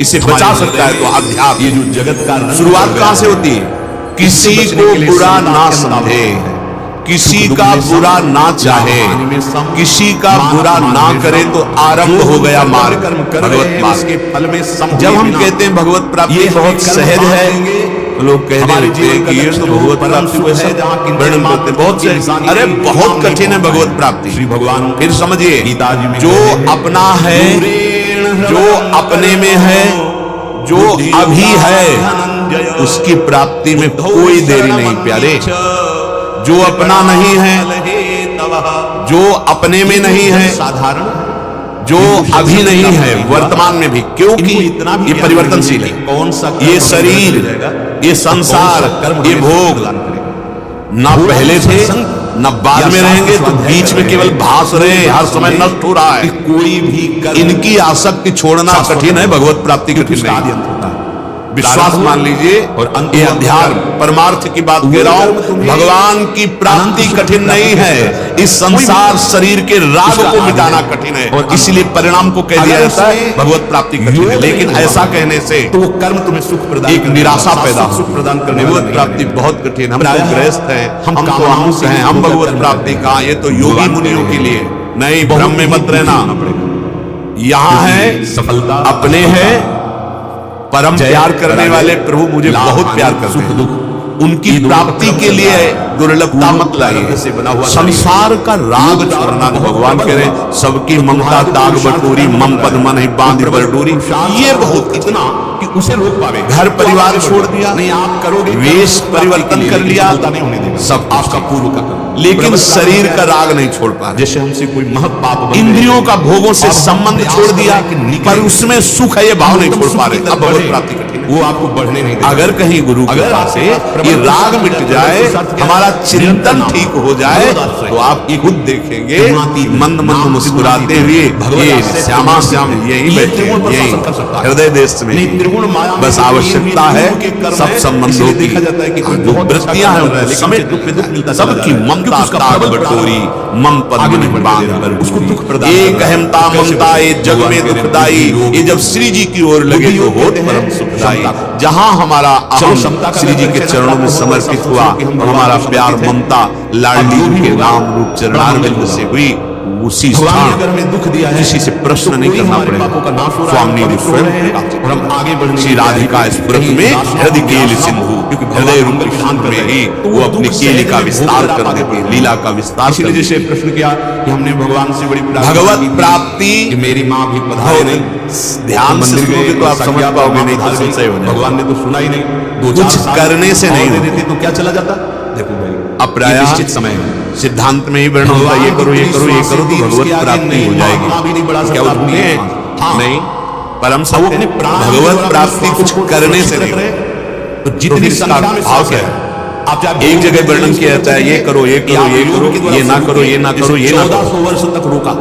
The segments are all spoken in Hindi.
इसे बचा सकता है। तो अध्यात्म, ये जो जगत का शुरुआत कहां से होती है? किसी को बुरा ना समझे, किसी का बुरा ना चाहे, किसी का बुरा ना करे तो आरंभ हो गया मार्ग, भगवत मार्ग। जब हम कहते हैं भगवत प्राप्ति बहुत सहज है, लोग कहने लगते हैं कि ये तो भगवत प्राप्ति को ऐसा वर्णन करते हैं बहुत सहज। अरे बहुत कठिन है भगवत प्राप्ति। श्री भगवान फिर समझिए, जो अपना है, जो अपने में है, जो अभी है, उसकी प्राप्ति में कोई देरी नहीं प्यारे। जो अपना नहीं है, जो अपने में नहीं है, साधारण जो अभी नहीं है वर्तमान में भी, क्योंकि ये परिवर्तनशील है। कौन सा ये शरीर, ये संसार, ये भोग ना पहले थे न बाद में रहेंगे, तो बीच में केवल भास रहे हैं, हर समय नष्ट हो रहा है। कोई भी इनकी आसक्ति छोड़ना कठिन है, भगवत प्राप्ति कठिन नहीं। विश्वास मान लीजिए, और ये अध्यात्म परमार्थ की बात कह रहा हूं। भगवान की प्राप्ति कठिन नहीं है, इस संसार शरीर के राग को मिटाना कठिन है, और इसलिए परिणाम को कह दिया जाता है भगवत प्राप्ति कठिन है। लेकिन ऐसा कहने से तो वो कर्म तुम्हें सुख प्रदान, एक निराशा पैदा, सुख प्रदान करने भगवत प्राप्ति बहुत कठिन। हम तो गृहस्थ हैं, हम तो आमुष हैं, हम भगवत प्राप्ति कहां? ये तो योगी मुनियों के लिए। नहीं, भ्रम में मत रहना। यहां है सफलता, अपने है परम प्यार करने वाले प्रभु मुझे बहुत प्यार करते हैं, उनकी प्राप्ति के लिए दुर्लभता मत लाइए। संसार का राग छोड़ना, भगवान कह रहे हैं सबकी ममता दाग बटोरी, मम पद मन ही बांध बटोरी। ये बहुत इतना कि उसे रोक पावे। घर परिवार छोड़ दिया, नहीं आप करोगे, वेश परिवर्तन कर लिया, सब आपका पूर्व का, लेकिन शरीर का राग नहीं छोड़ पा। जैसे हमसे कोई महत पाप, इंद्रियों का भोगों से संबंध छोड़ दिया, पर उसमें सुख है ये भाव नहीं छोड़ पा रहे। अब भगवत प्राप्ति कठिन, वो आपको बढ़ने नहीं। अगर कहीं गुरु कृपा से ये राग मिट जाए, हमारा चिंतन ठीक हो जाए, तो आप खुद देखेंगे मंद मंद मुस्कुराते हुए ये श्यामा श्याम यही बैठे, यही हृदय देश में। बस आवश्यकता है सब संबंधों की जो वृत्तियां हैं सबकी ममता दाग बटोरी, मम पद मन बांध कर उसको दुख प्रदान। एक अहमता ममता ये जग में दुखदाई, ये जब श्री जी की ओर लगे तो होत परम सुखदाई। जहां हमारा अहम श्री जी के चरणों में समर्पित हुआ, हमारा प्यार ममता लाडली के नाम रूप चरणारविंद से हुई, उसी स्थान में दुख दिया है, किसी से प्रश्न नहीं करना पड़ेगा। स्वामी और हम आगे बढ़ने श्री राधिका स्मृत में हृदय केल सिंधु, क्योंकि हृदय रूप शांत में ही वो अपनी केली का विस्तार कर देती, लीला का विस्तार। इसलिए जैसे प्रश्न किया कि हमने भगवान से बड़ी भगवत प्राप्ति, मेरी माँ भी पधारे नहीं, ध्यान से सुनोगे तो आप समझ पाओगे, नहीं तो संशय हो जाएगा। भगवान ने तो सुना ही नहीं, कुछ करने से नहीं देते तो क्या चला जाता। देखो भाई, अप्राय निश्चित समय सिद्धांत में ही वर्णन होता है, ये करो ये करो ये करो तो भगवत प्राप्ति हो जाएगी। क्या उठते हैं? नहीं, परम सत्य ने भगवत प्राप्ति कुछ करने से नहीं। तो जितनी संख्या में भाव क्या है, आप एक जगह वर्णन किया जाता है, ये करो ये करो ये करो, ये ना करो ये ना करो ये ना करो। 1400 वर्ष तक रोका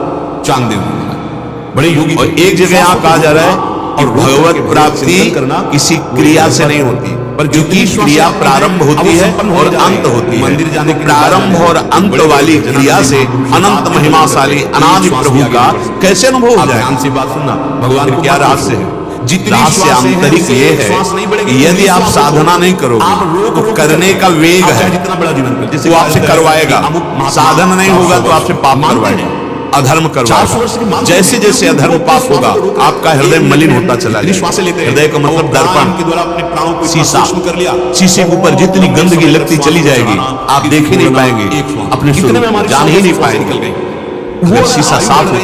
चांद बड़े योगी, और एक जगह यहाँ कहा जा रहा है और भगवत प्राप्ति किसी क्रिया से नहीं होती, पर क्योंकि क्रिया प्रारंभ होती है और अंत होती है। मंदिर जाने प्रारंभ और अंत वाली क्रिया से अनंत महिमाशाली अनादि प्रभु का कैसे अनुभव हो जाए? ध्यान से बात सुनना, भगवान क्या रहस्य है? रहस्य आंतरिक ये है, यदि आप साधना नहीं करोगे तो करने का वेग है, जितना बड़ा जीवन वो आपसे करवाएगा। साधन नहीं होगा तो आपसे पाप करवाएगा, अधर्म करवाएगा। जैसे जैसे अधर्म पाप होगा आपका हृदय मलिन होता चला जाएगा। हृदय का मतलब दर्पण के द्वारा अपने प्राणों को शीशा कर लिया, शीशे के ऊपर जितनी गंदगी लगती चली जाएगी, आप देख ही नहीं पाएंगे, अपने स्वरूप जान ही नहीं पाएंगे। अगर शीशा साफ हो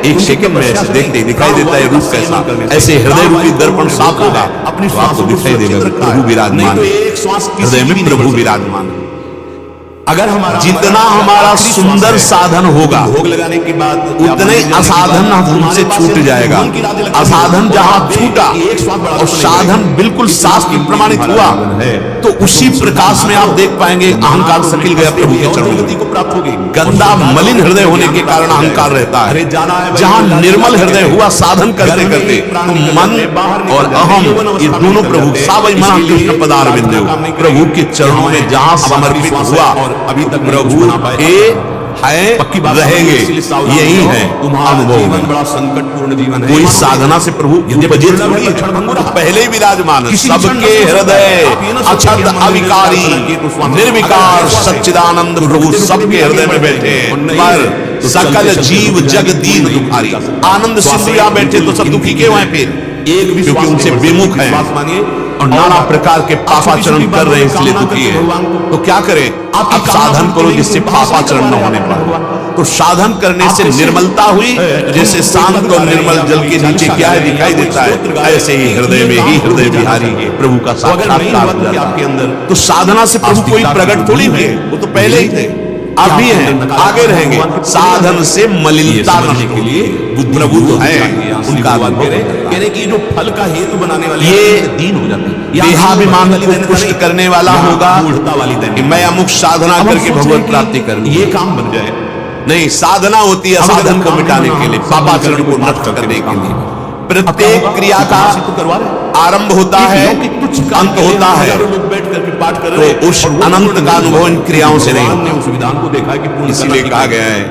एक सेकंड में ऐसे देखते दिखाई देता है रूप कैसा, ऐसे हृदय रूपी दर्पण साफ होगा अपनी तो आपको दिखाई देगा प्रभु विराजमान, हृदय में प्रभु विराजमान। अगर हमारा जितना हमारा सुंदर साधन होगा, भोग लगाने के बाद उतने असाधन हमसे छूट जाएगा। असाधन जहां छूटा और साधन बिल्कुल शास्त्र प्रमाणित हुआ, तो उसी प्रकाश में आप देख पाएंगे अहंकार सकिल गया, प्रभु के चरणों को प्राप्त होगी। गंदा मलिन हृदय होने के कारण अहंकार रहता है। जहां निर्मल हृदय हुआ साधन करते करते, तो मन और अहम ये दोनों प्रभु सावई मना कृष्ण पदारविंद प्रभु के चरणों में जहां समर्पित हुआ, अभी तक प्रभु के है, पक्की बात रहेंगे। यही है अनुभव जीवन में। बड़ा संकटपूर्ण जीवन है। कोई साधना से प्रभु उपजित थोड़ी है, तो पहले ही विराजमान है। सबके हृदय अछत अविकारी निर्विकार सच्चिदानंद प्रभु सबके हृदय में बैठे हैं। पर सकल जीव जग दीन दुखारी, आनंद सिंधु यहाँ बैठे तो सब दुखी क्यों हैं फिर? एक भी क्योंकि उनसे विमुख है मानिए और नाना प्रकार के पापाचरण कर रहे हैं, इसलिए दुखी है। तो क्या करें? आप साधन करो जिससे पापाचरण न होने पाए। तो साधन करने से निर्मलता हुई, जैसे शांत और निर्मल जल के नीचे क्या है दिखाई देता है, ऐसे ही हृदय में ही हृदय विहारी प्रभु का साक्षात्कार हो जाता आपके है। अंदर तो साधना से प्रभु कोई प्रकट थोड़ी हुए, वो तो पहले ही थे, अब भी हैं, आगे रहेंगे। साधन से मलिनता नष्ट के लिए प्रभु तो है, उनका अनुभव कह रहे कि जो फल का हेतु बनाने वाले ये दीन हो जाते हैं, देहाभिमान को पुष्ट करने वाला होगा वाली कि मैं अमुक साधना करके भगवत प्राप्ति करूं। ये काम बन जाए। नहीं, साधना होती है साधन को मिटाने के लिए, पापाचरण को नष्ट करने के लिए। प्रत्येक क्रिया का आरंभ होता है, अंत होता है, लोग बैठ करके पाठ कर रहे हैं, तो उस अनंत का अनुभव इन क्रियाओं से नहीं हमने उस विधान को देखा है कि पूर्ण इसीलिए करना कहा गया है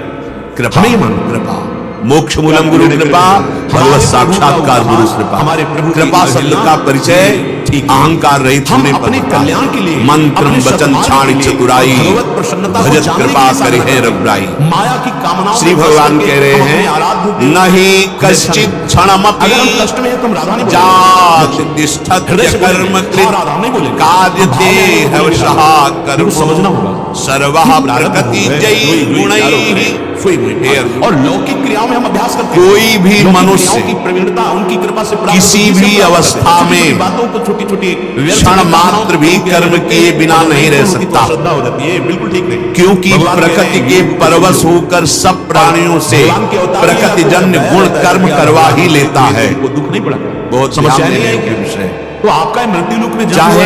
कृपा कृपा मोक्ष मूलम गुरु कृपा, भगवत साक्षात्कार गुरु कृपा। हमारे प्रभु की कृपा शब्द का परिचय अहंकार रहित होने पर अपने कल्याण के लिए मंत्र वचन छाणी चतुराई भगवत प्रसन्नता को भजत जानने कृपा के लिए करे है साधना रघुराई। माया की कामनाओं श्री में भगवान फंस कह करके रहे हम अपने हैं आराध्य देव नहीं कश्चित अगर हम क्षणमपि कष्ट में हैं तो हम राधा नहीं जात तिष्ठत हृदय से कर्म बोलेंगे, कृत राधा नहीं बोलेंगे। काद्यते हवशः कर्म समझना होगा। सर्वः प्रकृति जयी गुणैः। और लौकिक क्रियाओं में हम अभ्यास करते हैं। कोई भी लौकिक मनुष्य क्रियाओं की प्रवीणता उनकी कृपा से प्राप्त किसी होती है, भी हम अवस्था प्राप्त करते हैं। में बातों को छोटी छोटी क्षण मात्र भी कर्म किए बिना नहीं रह सकता, श्रद्धा हो जाती है, बिल्कुल ठीक नहीं। क्योंकि भगवान कह प्रकृति रहे के हैं, परवश होकर सब प्राणियों से भगवान के अवतार में प्रकृति जन्य आपको गुण बताया कर्म जाता है, करवा ही लेता है। वो दुख नहीं पड़ा, बहुत समस्या ध्यान नहीं देने है योग्य विषय। तो आपका मृत्यु लोक में चाहे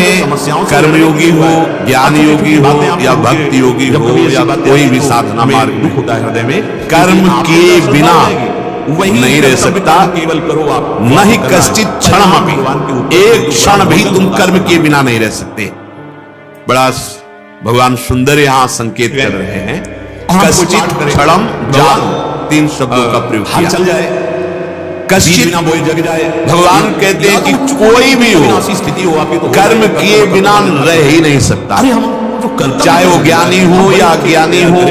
कर्मयोगी हो, ज्ञान योगी हो या भक्ति योगी हो या कोई भी साधना मार्ग दुख होता है हृदय में, कर्म किए बिना नहीं रह सकता। केवल करो आप नहीं कश्चित क्षण, एक क्षण भी तुम कर्म किए बिना नहीं रह सकते। बड़ा भगवान सुंदर यहाँ संकेत कर रहे हैं। कश्चित क्षणम जान, 3 शब्दों का प्रयोग किया। चल जाए कश्चित बोल जग जाए। भगवान कहते हैं कि कोई भी हो स्थिति हो आपकी तो कर्म किए बिना रह ही नहीं सकता, अरे हम जो कर्तव्य चाहे वो ज्ञानी हो या अज्ञानी हो,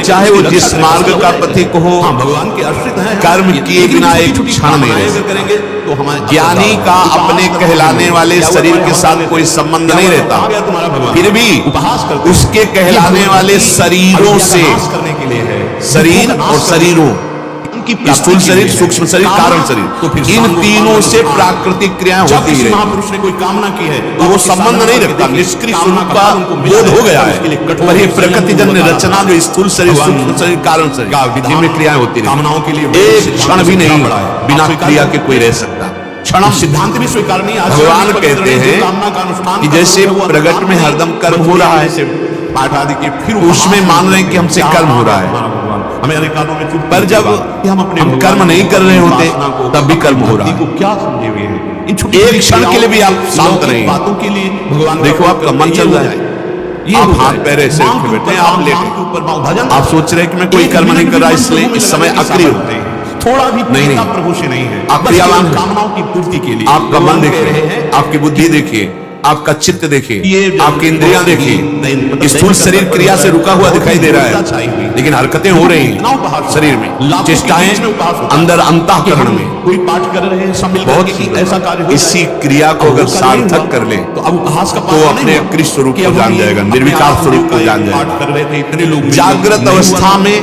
चाहे वो जिस मार्ग का पथिक हो, भगवान के आश्रित हैं। कर्म किए बिना एक क्षण नहीं रह सकता। करेंगे तो हमारे ज्ञानी का अपने कहलाने वाले शरीर के साथ कोई संबंध नहीं रहता, फिर भी उसके कहलाने वाले शरीरों से, शरीर और शरीरों, स्थूल शरीर, सूक्ष्म शरीर, कारण शरीर, इन तीनों से प्राकृतिक क्रियाएं होती ही रहती। महापुरुष ने कोई कामना की है तो वो संबंध नहीं रखता, निष्क्रिय स्वरूप का बोध हो गया है। पर ये प्रकृति जन्य रचना जो स्थूल शरीर, सूक्ष्म शरीर, कारण शरीर, जिनमें क्रियाएं होती रहती, कामनाओं के लिए एक क्षण भी नहीं बिना क्रिया के कोई रह सकता। क्षण सिद्धांत भी स्वीकार नहीं। भगवान कहते हैं कि जैसे प्रगट में हरदम कर्म हो रहा है, पाठ आदि के फिर उसमें मान रहे हैं कि हमसे कर्म हो रहा है, हमें अनेक कामों में चूक, पर जब हम कर्म नहीं कर रहे होते तब भी कर्म हो रहा है। क्या समझे हुए हैं इन एक क्षण के लिए भी आप शांत नहीं, बातों के लिए भगवान देखो आपका मन चल रहा है, आप हाथ पैर ऐसे रखे बैठे हैं, आप लेटे, आप सोच रहे हैं कि मैं कोई कर्म नहीं कर रहा इसलिए इस समय अक्रिय होते हैं। थोड़ा भी नहीं, प्रभु से नहीं है, आप क्रियावान कामनाओं की पूर्ति के लिए। आपका मन देखिए, आपकी बुद्धि देखिए, आपका चित्त देखिए, आपकी इंद्रियां देखिए। स्थूल शरीर क्रिया से रुका हुआ दिखाई दे रहा है, लेकिन हरकतें हो रही हैं शरीर में, चेष्टाएं अंदर अंतःकरण में। कोई पाठ कर रहे हैं बहुत ऐसा कार्य, इसी क्रिया को अगर सार्थक कर ले तो अब उपहास का तो अपने अक्रिय स्वरूप को जान जाएगा, निर्विकार स्वरूप को जान जाएगा। जागृत अवस्था में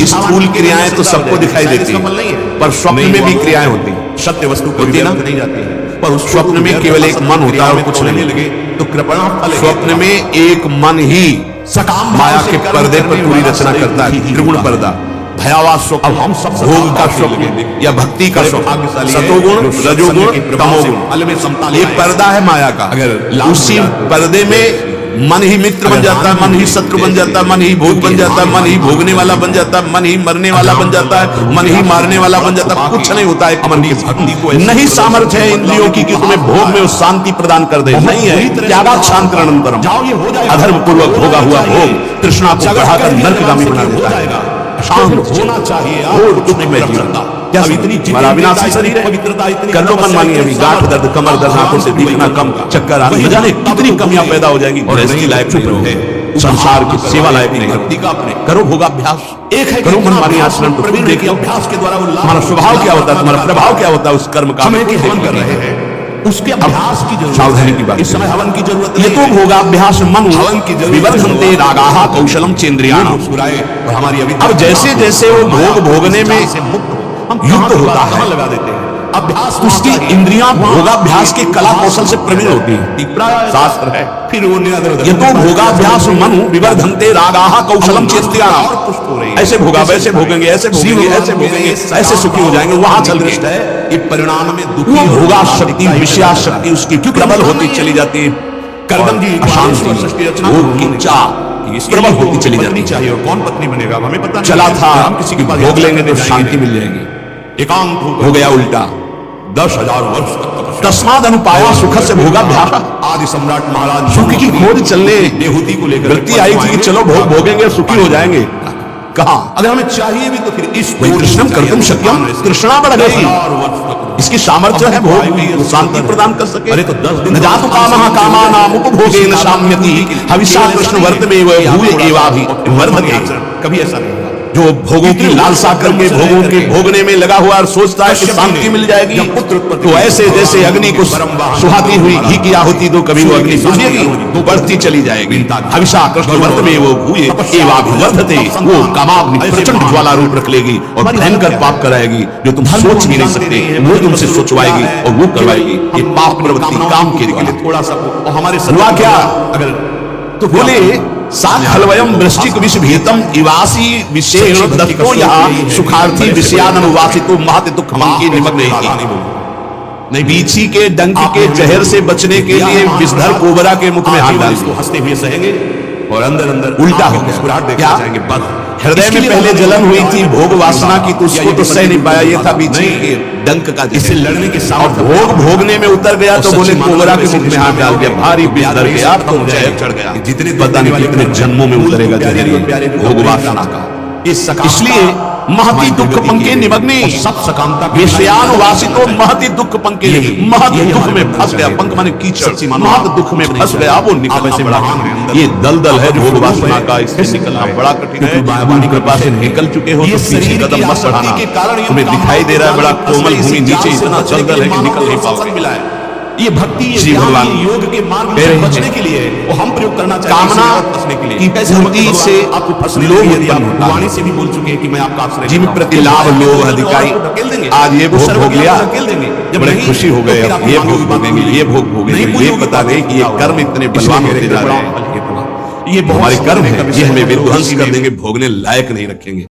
स्थूल क्रियाएं तो सबको दिखाई देती है, पर स्वप्न में भी क्रियाएं होती हैं। सत्य वस्तु होती ना, नहीं जाती है, पर उस स्वप्न में केवल एक मन होता है और कुछ नहीं लगे तो कृपणा फल। स्वप्न में एक मन ही सकाम माया के पर्दे पर पूरी रचना करता है, त्रिगुण पर्दा, भयावह स्वप्न, अब हम सब भोग का स्वप्न या भक्ति का स्वप्न, सतोगुण, रजोगुण, तमोगुण, ये पर्दा है माया का। अगर उसी पर्दे में मन ही मित्र बन जाता है, मन ही शत्रु बन जाता है, मन ही भोग बन जाता है, मन ही भोगने वाला बन जाता है, मन ही मरने वाला बन जाता है, मन ही मारने वाला बन जाता है। कुछ नहीं होता है मन की भक्ति को। नहीं सामर्थ्य है इंद्रियों की कि तुम्हें भोग में शांति प्रदान कर दे, नहीं है। त्यागाक्षांतरणंतरम, अधर्म पूर्वक भोगा हुआ भोग तृष्णा को बढ़ाकर नरकगामी बना देता है। शांत होना चाहिए और दुख में जीवन। अब इतनी हमारा अविनाशी शरीर है, कर लो मनमानी। अभी गांठ दर्द, कमर दर्द, आंखों से दिखना कम, चक्कर आना, न जाने कितनी कमियां पैदा हो जाएंगी। और इसकी लायक नहीं है, संसार की सेवा लायक नहीं है। करो भोगाभ्यास, एक है करो मनमानी आचरण। तो फिर देखिए अभ्यास के द्वारा तुम्हारा स्वभाव क्या होता है, तुम्हारा प्रभाव क्या होता है उस कर्म का। हमें हवन कर रहे हैं, उसके अभ्यास की जरूरत, सावधानी की बात। इस समय हवन की जरूरत है। ये तो भोगाभ्यास मन हवन की जरूरत। विवर्धन्ते रागाः कौशलम चेन्द्रियाणाम। और हमारी अब जैसे जैसे वो भोग भोगने में युक्त होता है, लगा देते हैं अभ्यास, उसकी इंद्रियां भोगाभ्यास की कला कौशल से प्रवीण होती है। शास्त्र है। फिर वो ये तो भोगाभ्यास मनु विवर्धन्ते रागाः कौशलम चेन्द्रियाणाम। ऐसे भोगा, वैसे भोगेंगे, ऐसे भोगेंगे, ऐसे भोगेंगे, ऐसे सुखी हो जाएंगे। वहां चल रही है ये परिणाम में दुखी भोगा शक्ति, विषया शक्ति उसकी प्रबल होती चली जाती है। करदम जी अशांति, भोग की चाह प्रबल होती चली जाती चाहिए। और कौन पत्नी बनेगा हमें पता नहीं। चला था हम किसी के पास भोग लेंगे तो शांति मिल जाएगी। एकांत हो गया उल्टा। 10,000 वर्ष तक तस्माद अनुपाया सुख से भोगाभ्यास। आदि सम्राट महाराज सुख की खोज चलने देहूति को लेकर वृत्ति आई थी कि चलो भोग भोगेंगे, सुखी हो जाएंगे। कहा अगर हमें चाहिए भी तो फिर इस कृष्णम कर्तुम शक्यम, तृष्णा बढ़ गई, इसकी सामर्थ्य है भोग शांति प्रदान कर सके। अरे तो 10 दिन जातु कामः कामानाम उपभोगेन शाम्यति हविषा कृष्ण वर्तमेव भूय एवाभि वर्धते। कभी ऐसा नहीं जो भोगों की लालसा करके भोगों के भोगने में लगा हुआ और सोचता है कि शांति मिल जाएगी, तो ऐसे जैसे अग्नि को सुहाती हुई घी की आहुति दो, कभी वो अग्नि बुझेगी तो बढ़ती चली जाएगी। हविषा कृष्ण वर्त में वो भूये एवाभिवर्धते, वो कामाग्नि प्रचंड ज्वाला रूप रख लेगी और भयंकर पाप कराएगी जो तुम सोच भी नहीं सकते। वो तुमसे सोचवाएगी और वो करवाएगी। ये पाप प्रवृत्ति काम के लिए थोड़ा सा हमारे हुआ क्या अगर तो बोले साखलवयम वृश्चिक विष भीतम इवासी विशेष दत्तो यहाँ सुखार्थी विषयानुवासितो महत दुख की निमग्न नहीं। बीछी के डंक के जहर से बचने के लिए विषधर कोबरा के मुख में हाथ डाल दो, हंसते हुए सहेंगे और अंदर अंदर उल्टा हो गया। हृदय में पहले जलन हुई थी भोग वासना की, तो उसको तो सह नहीं पाया। ये था बीछी के डंक का, इससे लड़ने के साथ भोग भोगने में उतर गया तो बोले कोबरा के मुख में हाथ डाल दिया, भारी विषधर गया तो जहर चढ़ गया। जितने पता नहीं कितने जन्मों में उतरेगा भोग वासना का। इसलिए महति दुख पंके निमग्ने सब सकामता विषयानुवासितो महति दुख पंके, महत दुख में फंस गया। पंक माने कीचड़, महत दुख में फंस गया। वो निकलना बड़ा, ये दलदल है भोग वासना का, इससे निकलना बड़ा कठिन है। भगवान की कृपा से निकल चुके हो तो पीछे कदम मत बढ़ाना। तुम्हें दिखाई दे रहा है बड़ा कोमल भूमि, नीचे इतना दलदल है कि निकल नहीं पाओगे। ये भक्ति श्री भगवान योग के मार्ग में बचने के लिए वो हम प्रयोग करना चाहिए। कामना बचने के लिए की पूर्ति से आपको फंसने लोग यदि आप वाणी से भी बोल चुके हैं कि मैं आपका आश्रय, जिन प्रति लाभ लोभ अधिकारी आज ये भोग भोग लिया, बड़े खुशी हो गए, ये भोग भोगेंगे, ये भोग भोगेंगे। ये पता नहीं कि ये कर्म इतने बलवान होते जा रहे हैं। ये हमारे कर्म है, ये हमें विध्वंस कर देंगे, भोगने लायक नहीं रखेंगे।